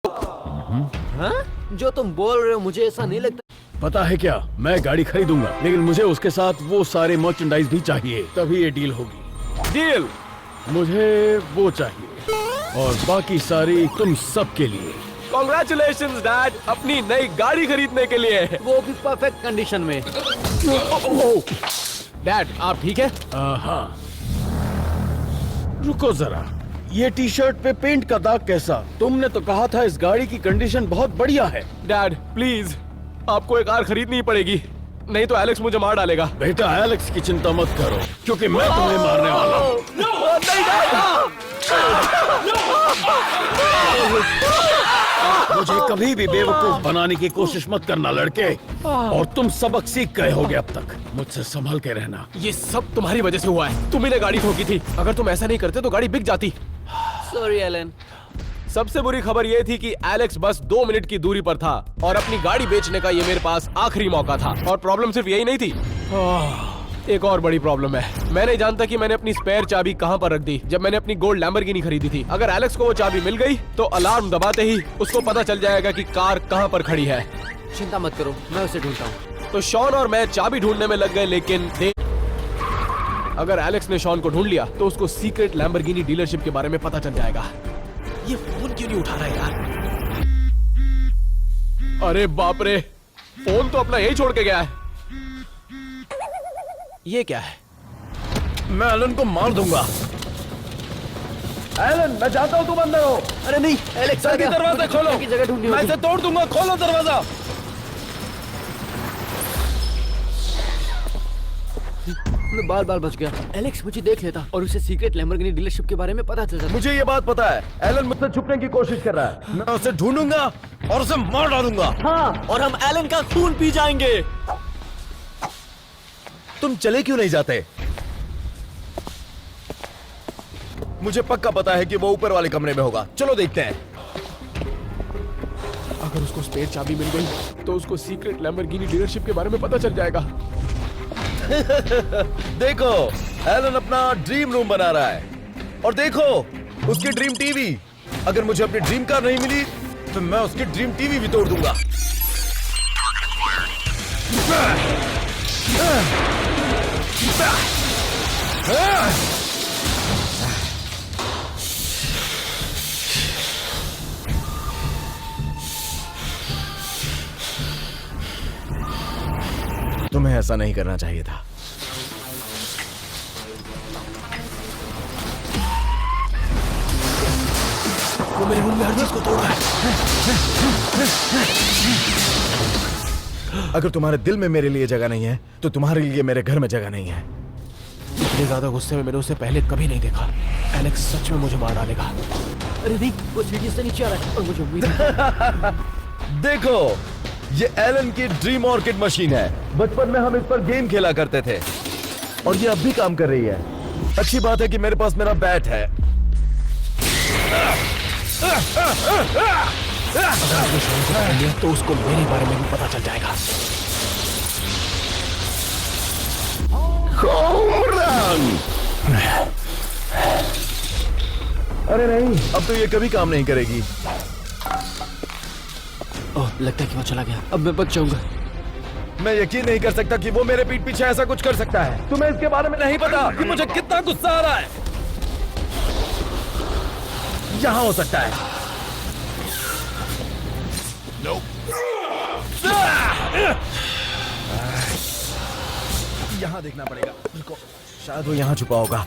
हाँ? जो तुम बोल रहे हो मुझे ऐसा नहीं लगता। पता है क्या, मैं गाड़ी खरीदूंगा, लेकिन मुझे उसके साथ वो सारे मर्चेंडाइज भी चाहिए, तभी ये डील होगी। डील? मुझे वो चाहिए और बाकी सारी तुम सबके लिए। Congratulations डैड, अपनी नई गाड़ी खरीदने के लिए। वो भी परफेक्ट कंडीशन में। डैड आप ठीक है? हाँ। रुको जरा, ये टी शर्ट पे पेंट का दाग कैसा? तुमने तो कहा था इस गाड़ी की कंडीशन बहुत बढ़िया है। डैड प्लीज, आपको एक कार खरीदनी पड़ेगी, नहीं तो एलेक्स मुझे मार डालेगा। बेटा एलेक्स की चिंता मत करो, क्योंकि मैं तुम्हें मारने वाला हूँ। मुझे कभी भी बेवकूफ बनाने की कोशिश मत करना लड़के, और तुम सबक सीख गए होगे अब तक। मुझसे संभल के रहना। ये सब तुम्हारी वजह से हुआ है, तुम्ही ने गाड़ी ठोकी थी। अगर तुम ऐसा नहीं करते तो गाड़ी बिक जाती। Sorry Elon. सबसे बुरी खबर ये थी कि एलेक्स बस 2 मिनट की दूरी पर था और अपनी गाड़ी बेचने का ये मेरे पास आखिरी मौका था। और प्रॉब्लम सिर्फ यही नहीं थी, एक और बड़ी प्रॉब्लम है। मैं नहीं जानता कि मैंने अपनी स्पेयर चाबी कहाँ पर रख दी जब मैंने अपनी गोल्ड लैम्बोर्गिनी खरीदी थी। अगर एलेक्स को वो चाबी मिल गई तो अलार्म दबाते ही उसको पता चल जाएगा कि कार कहाँ पर खड़ी है। चिंता मत करो, मैं उसे ढूंढता हूँ। तो शॉन और मैं चाबी ढूंढने में लग गए, लेकिन अगर एलेक्स ने शॉन को ढूंढ लिया तो उसको सीक्रेट लैम्बोर्गिनी डीलरशिप के बारे में पता चल जाएगा। ये फोन क्यों नहीं उठा रहा है यार? अरे बाप रे, फोन तो अपना यही छोड़ के गया है। ये क्या है? मैं एलन को मार दूंगा। एलन, मैं चाहता हूँ तुम अंदर हो। अरे नहीं, एलेक्स आ गया। दरवाजा मुझे खोलो, छुपने की जगह ढूंढनी मैं होगी। इसे तोड़ दूंगा। खोलो दरवाजा। मैं बाल बाल बच गया। एलेक्स मुझे देख लेता और उसे सीक्रेट लैम्बोर्गिनी डीलरशिप के बारे में पता चल जाता। मुझे ये बात पता है, एलन मुझसे छुपने की कोशिश कर रहा है। मैं उसे ढूंढूंगा और उसे मार डालूंगा। हाँ, और हम एलन का खून पी जाएंगे। तुम चले क्यों नहीं जाते? मुझे पक्का पता है कि वो ऊपर वाले कमरे में होगा। चलो देखते हैं। अगर उसको स्पेयर चाबी मिल गई तो उसको सीक्रेट लैम्बोर्गिनी डीलरशिप के बारे में पता चल जाएगा। देखो, एलन अपना ड्रीम रूम बना रहा है, और देखो उसकी ड्रीम टीवी। अगर मुझे अपनी ड्रीम कार नहीं मिली तो मैं उसकी ड्रीम टीवी भी तोड़ दूंगा। तुम्हें ऐसा नहीं करना चाहिए था। वो मेरे रूम में हर चीज को तोड़ रहा है। अगर तुम्हारे दिल में मेरे लिए जगह नहीं है तो तुम्हारे लिए मेरे घर में जगह नहीं है। इतने ज्यादा गुस्से में मैंने उसे पहले कभी नहीं देखा। एलेक्स सच में मुझे मार डालेगा। अरे नहीं, वो सीढ़ी से नीचे आ रहा है और मुझे उम्मीद है। देखो, ये एलन की ड्रीम ऑर्किड मशीन है। बचपन में हम इस पर गेम खेला करते थे और ये अब भी काम कर रही है। अच्छी बात है कि मेरे पास मेरा बैट है। तो उसको मेरे बारे में भी पता चल जाएगा। अरे नहीं, अब तो ये कभी काम नहीं करेगी। ओह, लगता है कि वो चला गया। अब मैं बच जाऊंगा। मैं यकीन नहीं कर सकता कि वो मेरे पीठ पीछे ऐसा कुछ कर सकता है। तुम्हें इसके बारे में नहीं पता कि मुझे कितना गुस्सा आ रहा है। यहाँ हो सकता है। यहाँ देखना पड़ेगा। रुको, शायद वो यहाँ छुपा होगा।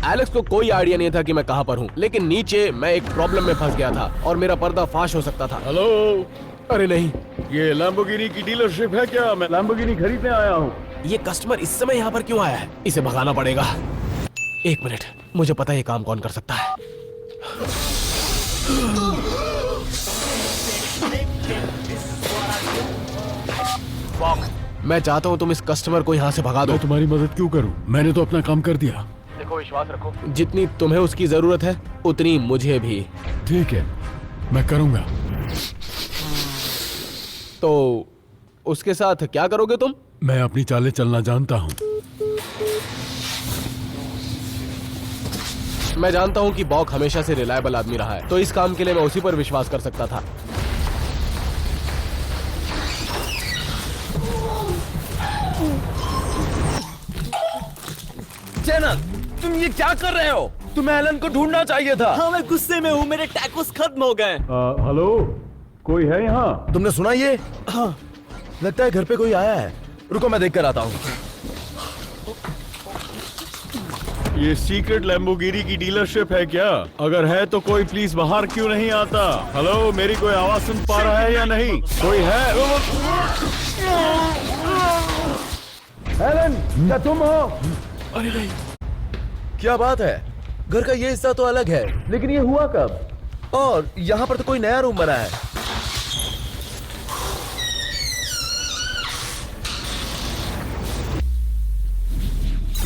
एलेक्स को कोई आइडिया नहीं था कि मैं कहां पर हूं, लेकिन नीचे मैं एक प्रॉब्लम में फंस गया था और मेरा पर्दा फाश हो सकता था। हेलो, अरे नहीं, ये लैम्बोर्गिनी की डीलरशिप है क्या? मैं लैम्बोर्गिनी खरीदने आया हूँ। ये कस्टमर इस समय यहाँ पर क्यों आया है? इसे भगाना पड़ेगा। एक मिनट, मुझे पता है ये काम कौन कर सकता है। मैं चाहता हूँ तुम इस कस्टमर को यहाँ से भगा दो। मैं तुम्हारी मदद क्यों करूँ? मैंने तो अपना काम कर दिया। देखो, विश्वास रखो, जितनी तुम्हें उसकी जरूरत है उतनी मुझे भी। ठीक है, मैं करूँगा। तो उसके साथ क्या करोगे तुम? मैं अपनी चालें चलना जानता हूँ। मैं जानता हूँ कि बॉक हमेशा से रिलायबल आदमी रहा है, तो इस काम के लिए मैं उसी पर विश्वास कर सकता था। चैनल, तुम ये क्या कर रहे हो? तुम्हें एलन को ढूंढना चाहिए था। हाँ मैं गुस्से में हूँ, मेरे टैकोस खत्म हो गए। हेलो, कोई है यहाँ? तुमने सुना ये? हाँ, लगता है घर पे कोई आया है। रुको मैं देख कर आता हूँ। ये सीक्रेट लैम्बोर्गिनी की डीलरशिप है क्या? अगर है तो कोई प्लीज बाहर क्यों नहीं आता? हेलो, मेरी कोई आवाज सुन पा रहा है या नहीं? कोई है? एलन, क्या तुम हो? अरे नहीं, क्या बात है? घर का ये हिस्सा तो अलग है, लेकिन ये हुआ कब? और यहाँ पर तो कोई नया रूम बना है।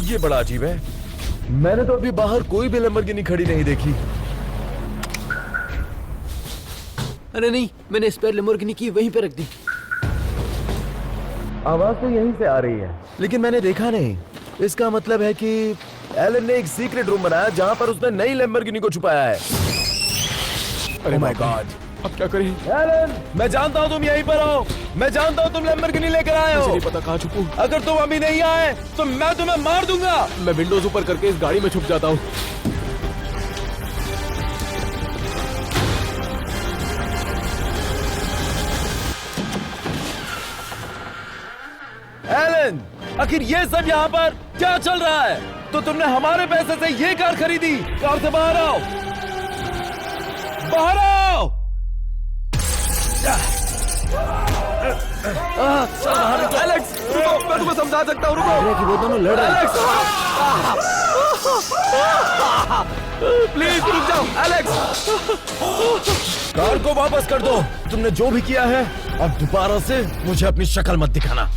ये बड़ा अजीब है। मैंने तो अभी बाहर कोई भी लैम्बोर्गिनी खड़ी नहीं देखी। अरे नहीं, मैंने स्पेयर लैम्बोर्गिनी की वहीं पे रख दी। आवाज तो यहीं से आ रही है, लेकिन मैंने देखा नहीं। इसका मतलब है कि एलन ने एक सीक्रेट रूम बनाया जहां पर उसने नई लैम्बोर्गिनी को छुपाया है। अरे माय गॉड, अब क्या करें? एलन, मैं जानता हूं तुम यहीं पर हो। मैं जानता हूं तुम लैम्बोर्गिनी लेकर आए मुझे हो। नहीं पता कहाँ छुपूं। अगर तुम अभी नहीं आए तो मैं तुम्हें मार दूंगा। मैं विंडोज ऊपर करके इस गाड़ी में छुप जाता हूँ। एलन, आखिर ये सब यहाँ पर क्या चल रहा है? तो तुमने हमारे पैसे से ये कार खरीदी। कार से बाहर आओ, बाहर आओ। एलेक्स, रुको, मैं तुम्हें समझा सकता हूँ, रुको। कि वो दोनों लड़ रहे हैं। प्लीज रुक जाओ, एलेक्स। कार को वापस कर दो। तुमने जो भी किया है, अब दोबारा से मुझे अपनी शक्ल मत दिखाना।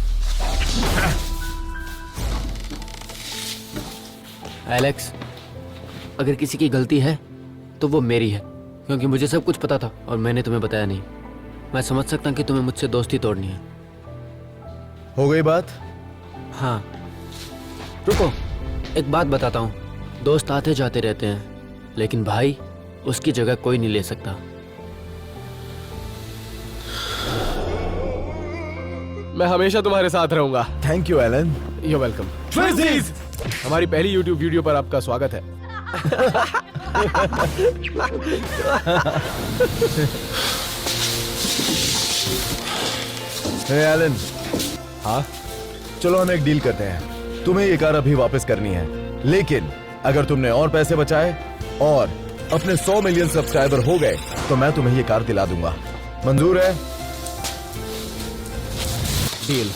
एलेक्स, अगर किसी की गलती है तो वो मेरी है, क्योंकि मुझे सब कुछ पता था और मैंने तुम्हें बताया नहीं। मैं समझ सकता हूँ कि तुम्हें मुझसे दोस्ती तोड़नी है। हो गई बात? हाँ, रुको, एक बात बताता हूँ। दोस्त आते जाते रहते हैं, लेकिन भाई उसकी जगह कोई नहीं ले सकता। मैं हमेशा तुम्हारे साथ रहूंगा। Thank you Elon. You welcome. हमारी पहली YouTube वीडियो पर आपका स्वागत है। हे एलन, हाँ, चलो हम एक डील करते हैं। तुम्हें ये कार अभी वापस करनी है, लेकिन अगर तुमने और पैसे बचाए और अपने 100 मिलियन सब्सक्राइबर हो गए तो मैं तुम्हें ये कार दिला दूंगा। मंजूर है? डील।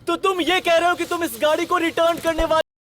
तो तुम ये कह रहे हो कि तुम इस गाड़ी को रिटर्न करने वाले